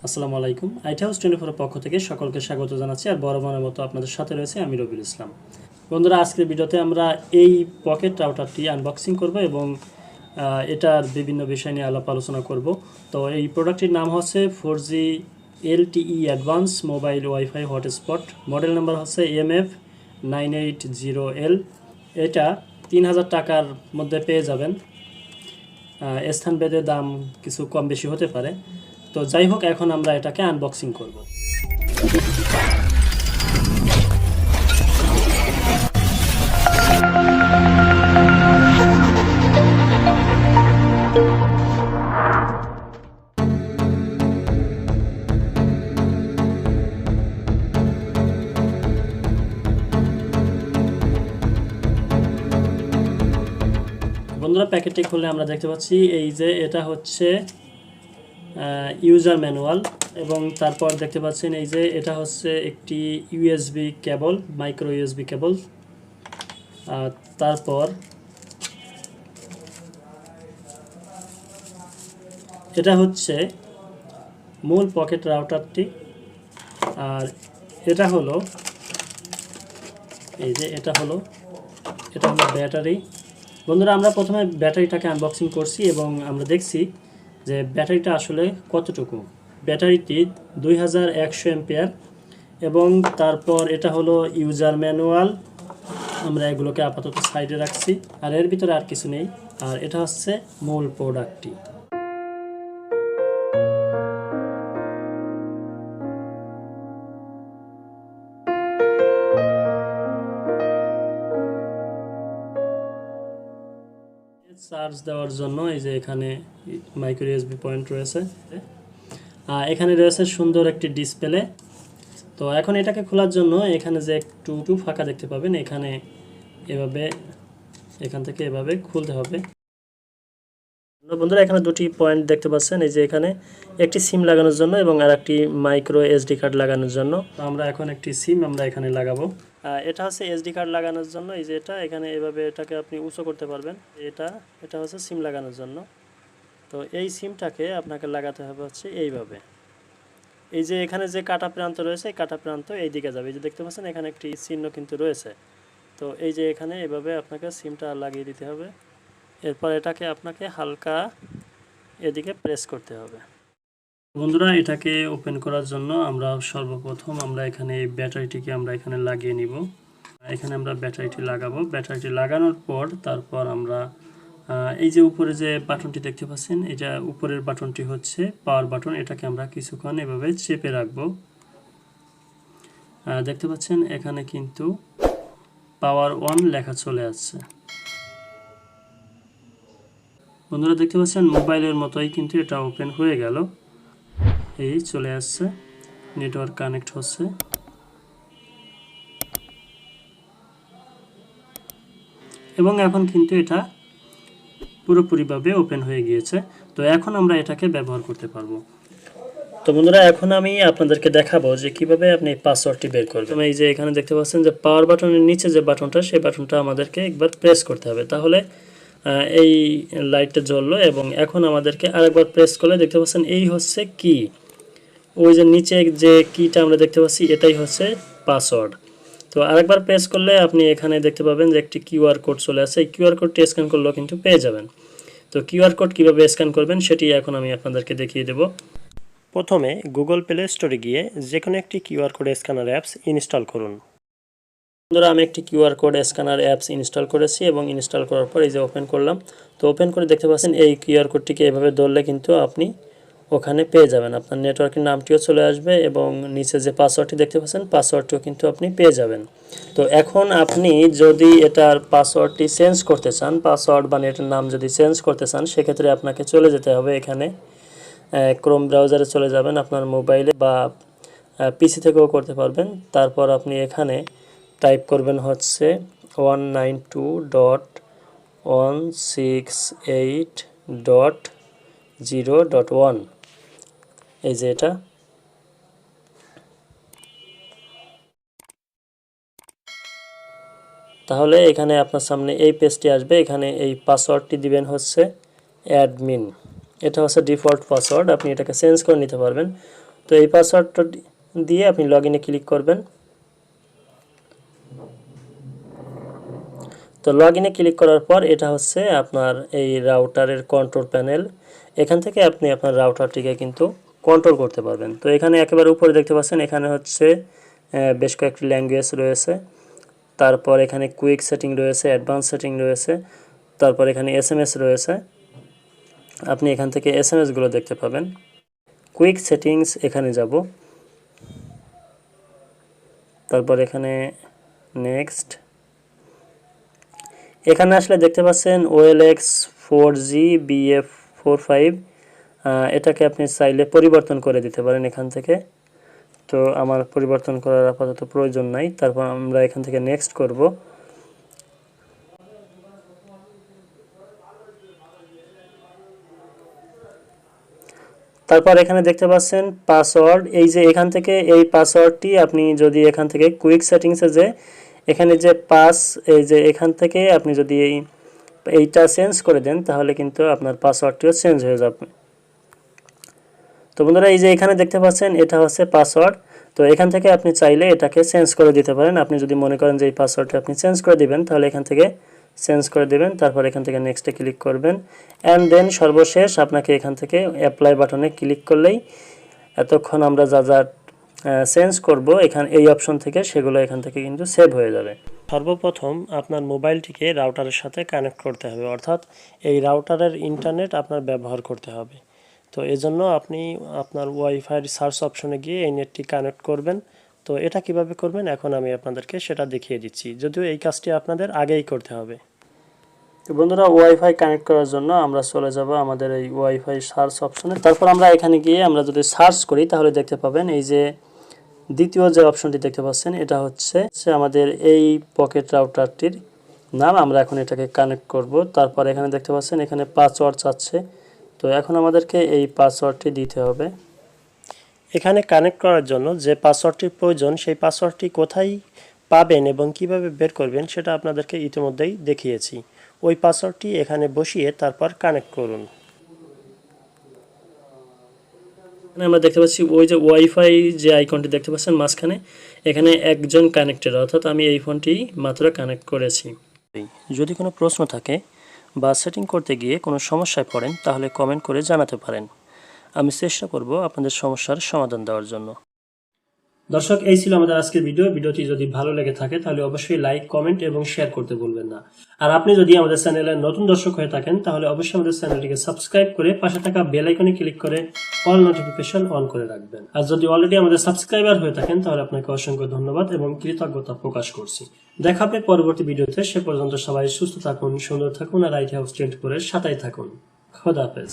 আসসালামু আলাইকুম। House24 এর পক্ষ থেকে সকলকে স্বাগত জানাচ্ছি। আর বরাবরের মতো আপনাদের সাথে রয়েছে আমি রবিউল ইসলাম। বন্ধুরা, আজকের ভিডিওতে আমরা এই পকেট রাউটারটি আনবক্সিং করব এবং এটার বিভিন্ন বিষয় নিয়ে আলোচনা করব। তো এই প্রোডাক্টটির নাম হচ্ছে 4G LTE-Advance mobile wifi hotspot. Model number হচ্ছে MF980L। এটা 3000 টাকার মধ্যে পেয়ে যাবেন। স্থান ভেদে দাম কিছু কম বেশি হতে পারে। তো যাই হোক, এখন আমরা এটাকে আনবক্সিং করব। বন্ধুরা, প্যাকেটটি খুললে আমরা দেখতে পাচ্ছি এই যে এটা হচ্ছে ইউজার ম্যানুয়াল, এবং তারপর দেখতে পাচ্ছেন এই যে এটা হচ্ছে একটি ইউএসবি কেবল, মাইক্রো ইউএসবি কেবল। তারপর এটা হচ্ছে মূল পকেট রাউটারটি, আর এটা হলো এই যে এটা হলো ব্যাটারি। বন্ধুরা, আমরা প্রথমে ব্যাটারিটাকে আনবক্সিং করছি এবং আমরা দেখছি যে ব্যাটারিটা আসলে কতটুকু। ব্যাটারিটি 2100 এম্পিয়ার, এবং তারপর এটা হলো ইউজার ম্যানুয়াল। আমরা এগুলোকে আপাতত সাইডে রাখছি, আর এর ভিতরে আর কিছু নেই। আর এটা হচ্ছে মূল প্রোডাক্টটি। চার্জ দেওয়ার জন্য এই যে এখানে মাইক্রো ইউএসবি পয়েন্ট রয়েছে। এখানে রয়েছে সুন্দর একটি ডিসপ্লে। তো এখন এটাকে খোলার জন্য এখানে যে একটু ফাঁকা দেখতে পাবেন, এখানে এখান থেকে এভাবে খুলতে হবে। বন্ধুরা, এখানে দুটি পয়েন্ট দেখতে পাচ্ছেন, এই যে এখানে একটি সিম লাগানোর জন্য এবং আর একটি মাইক্রো এসডি কার্ড লাগানোর জন্য। তো আমরা এখন একটি সিম আমরা এখানে লাগাবো। এটা হচ্ছে এসডি কার্ড লাগানোর জন্য। এই যে এখানে এভাবে এটাকে আপনি উঁচু করতে পারবেন। এটা হচ্ছে সিম লাগানোর জন্য। তো এই সিমটাকে আপনাকে লাগাতে হবে হচ্ছে এইভাবে। এই যে এখানে যে কাটা প্রান্ত রয়েছে, এই কাটা প্রান্ত এই দিকে যাবে। এই যে দেখতে পাচ্ছেন এখানে একটি চিহ্ন কিন্তু রয়েছে। তো এই যে এখানে এভাবে আপনাকে সিমটা লাগিয়ে দিতে হবে। এরপর এটাকে আপনাকে হালকা এদিকে প্রেস করতে হবে। বন্ধুরা, এটাকে ওপেন করার জন্য আমরা সর্বপ্রথম এখানে এই ব্যাটারিটিকে আমরা এখানে লাগিয়ে নিব। এখানে আমরা ব্যাটারিটি লাগাবো। ব্যাটারিটি লাগানোর পর তারপর আমরা এই যে উপরে যে বাটনটি দেখতে পাচ্ছেন, এটা উপরের বাটনটি হচ্ছে পাওয়ার বাটন। এটাকে আমরা কিছুক্ষণ এভাবে চেপে রাখবো। দেখতে পাচ্ছেন এখানে কিন্তু পাওয়ার অন লেখা চলে আসছে। বন্ধুরা, দেখতে পাচ্ছেন মোবাইলের মতোই কিন্তু এটা ওপেন হয়ে গেল। এই চলে আসছে, নেটওয়ার্ক কানেক্ট হচ্ছে। এবং এখন কিন্তু এটা পুরোপুরিভাবে ওপেন হয়ে গিয়েছে। তো এখন আমরা এটাকে ব্যবহার করতে পারবো। তো বন্ধুরা, এখন আমি আপনাদেরকে দেখাবো যে কিভাবে আপনি পাসওয়ার্ডটি বের করবেন। এই যে এখানে দেখতে পাচ্ছেন যে পাওয়ার বাটনের নিচে যে বাটনটা, সেই বাটনটা আমাদেরকে একবার প্রেস করতে হবে, তাহলে এই লাইটটা জ্বললো। এবং এখন আমাদেরকে আরেকবার প্রেস করলে দেখতে পাচ্ছেন এই হচ্ছে কি, ওই যে নিচে যে কিটা আমরা দেখতে পাচ্ছি এটাই হচ্ছে পাসওয়ার্ড। তো আরেকবার প্রেস করলে আপনি এখানে দেখতে পাবেন যে একটি কিউআর কোড চলে আসছে। এই কিউআর কোডটি স্ক্যান করলেও কিন্তু পেয়ে যাবেন। তো কিউআর কোড কীভাবে স্ক্যান করবেন সেটি এখন আমি আপনাদেরকে দেখিয়ে দেব। প্রথমে গুগল প্লে স্টোরে গিয়ে যে কোনো একটি QR code scanner apps install করুন। বন্ধুরা, আমি একটি QR code scanner apps install করেছি এবং ইনস্টল করার পর এই যে ওপেন করলাম। তো ওপেন করে দেখতে পাচ্ছেন এই কিউআর কোডটিকে এভাবে ধরলে কিন্তু আপনি ওখানে পেয়ে যাবেন। আপনার নেটওয়ার্কের নামটিও চলে আসবে এবং নিচে যে পাসওয়ার্ডটি দেখতে পাচ্ছেন পাসওয়ার্ডটিও কিন্তু আপনি পেয়ে যাবেন। তো এখন আপনি যদি এটার পাসওয়ার্ডটি চেঞ্জ করতে চান, পাসওয়ার্ড বা নেটের নাম যদি চেঞ্জ করতে চান, সেক্ষেত্রে আপনাকে চলে যেতে হবে এখানে ক্রোম ব্রাউজারে চলে যাবেন আপনার মোবাইলে বা পিসি থেকেও করতে পারবেন। তারপর আপনি এখানে টাইপ করবেন হচ্ছে 192.168.0.1। এই যে এটা। তাহলে এখানে আপনার সামনে এই পেজটি আসবে। এখানে এই পাসওয়ার্ডটি দিবেন হচ্ছে অ্যাডমিন। এটা হচ্ছে ডিফল্ট পাসওয়ার্ড, আপনি এটাকে চেঞ্জ করে নিতে পারবেন। তো এই পাসওয়ার্ডটা দিয়ে আপনি লগইনে ক্লিক করবেন। তো লগইনে ক্লিক করার পর এটা হচ্ছে আপনার এই রাউটারের কন্ট্রোল প্যানেল। এখান থেকে আপনি আপনার রাউটারটিকে কিন্তু কন্ট্রোল করতে পারবেন। তো এখানে একেবারে উপরে দেখতে পাচ্ছেন এখানে হচ্ছে বেশ কয়েকটি ল্যাঙ্গুয়েজ রয়েছে। তারপর এখানে কুইক সেটিং রয়েছে, অ্যাডভান্স সেটিং রয়েছে, তারপর এখানে এসএমএস রয়েছে। আপনি এখান থেকে এসএমএসগুলো দেখতে পাবেন। কুইক সেটিংস এখানে যাব, তারপর এখানে নেক্সট। এখানে আসলে দেখতে পাচ্ছেন OLX 4G BF45, এটাকে আপনি চাইলে পরিবর্তন করে দিতে পারেন এখান থেকে। তো আমার পরিবর্তন করার আপাতত প্রয়োজন নাই। তারপর আমরা এখান থেকে নেক্সট করব। তারপর এখানে দেখতে পাচ্ছেন পাসওয়ার্ড। এই যে এখান থেকে এই পাসওয়ার্ডটি আপনি যদি এখান থেকে কুইক সেটিংসে যে এখানে যে এই যে এখান থেকে আপনি যদি এইটা চেঞ্জ করে দেন তাহলে কিন্তু আপনার পাসওয়ার্ডটিও চেঞ্জ হয়ে যাবে। তো বন্ধুরা এই যে এখানে দেখতে পাচ্ছেন এটা হচ্ছে পাসওয়ার্ড। তো এখান থেকে আপনি চাইলে এটাকে চেঞ্জ করে দিতে পারেন। আপনি যদি মনে করেন যে এই পাসওয়ার্ডটা আপনি চেঞ্জ করে দিবেন তাহলে এখান থেকে চেঞ্জ করে দেবেন। তারপর এখান থেকে নেক্সটে ক্লিক করবেন অ্যান্ড দেন সর্বশেষ আপনাকে এখান থেকে অ্যাপ্লাই বাটনে ক্লিক করলেই এতক্ষণ আমরা যা যা চেঞ্জ করব এই অপশন থেকে সেগুলো এখান থেকে কিন্তু সেভ হয়ে যাবে। সর্বপ্রথম আপনার মোবাইলটিকে রাউটারের সাথে কানেক্ট করতে হবে, অর্থাৎ এই রাউটারের ইন্টারনেট আপনার ব্যবহার করতে হবে। তো এজন্য আপনি আপনার ওয়াইফাইয়ের সার্চ অপশনে গিয়ে এই নেটটি কানেক্ট করবেন। তো এটা কিভাবে করবেন এখন আমি আপনাদেরকে সেটা দেখিয়ে দিচ্ছি, যদিও এই কাজটি আপনাদের আগেই করতে হবে। তো বন্ধুরা ওয়াইফাই কানেক্ট করার জন্য আমরা চলে যাব আমাদের এই ওয়াইফাই সার্চ অপশনে। তারপর আমরা এখানে গিয়ে আমরা যদি সার্চ করি তাহলে দেখতে পাবেন এই যে দ্বিতীয় যে অপশনটি দেখতে পাচ্ছেন এটা হচ্ছে আমাদের এই পকেট রাউটারটির নাম। আমরা এখন এটাকে কানেক্ট করব। তারপর এখানে দেখতে পাচ্ছেন এখানে পাসওয়ার্ড চাচ্ছে। তো এখন আমাদেরকে এই পাসওয়ার্ডটি দিতে হবে। এখানে কানেক্ট করার জন্য যে পাসওয়ার্ডটির প্রয়োজন সেই পাসওয়ার্ডটি কোথায় পাবেন এবং কিভাবে বের করবেন সেটা আপনাদেরকে ইতিমধ্যেই দেখিয়েছি। ওই পাসওয়ার্ডটি এখানে বসিয়ে তারপর কানেক্ট করুন। এখানে আমরা দেখতে পাচ্ছি ওই যে ওয়াইফাই যে আইকনটি দেখতে পাচ্ছেন মাঝখানে, এখানে একজন কানেক্টেড, অর্থাৎ আমি এই ফোনটি মাত্র কানেক্ট করেছি। যদি কোনো প্রশ্ন থাকে বা সেটিং করতে গিয়ে কোনো সমস্যায় পড়েন তাহলে কমেন্ট করে জানাতে পারেন। আমি চেষ্টা করব আপনাদের সমস্যার সমাধান দেওয়ার জন্য। দর্শক, এই ছিল আমাদের আজকের ভিডিওটি যদি ভালো লেগে থাকে তাহলে অবশ্যই লাইক, কমেন্ট এবং শেয়ার করতে ভুলবেন না। আর আপনি যদি আমাদের চ্যানেলের নতুন দর্শক হয়ে থাকেন তাহলে অবশ্যই আমাদের চ্যানেলটিকে সাবস্ক্রাইব করে পাশে থাকা বেল আইকনে ক্লিক করে অল নোটিফিকেশন অন করে রাখবেন। আর যদি অলরেডি আমাদের সাবস্ক্রাইবার হয়ে থাকেন তাহলে আপনাকে অসংখ্য ধন্যবাদ এবং কৃতজ্ঞতা প্রকাশ করছি। দেখা হবে পরবর্তী ভিডিওতে। সে পর্যন্ত সবাই সুস্থ থাকুন, সুন্দর থাকুন আর IT House 24 সাথেই থাকুন। খোদা হাফেজ।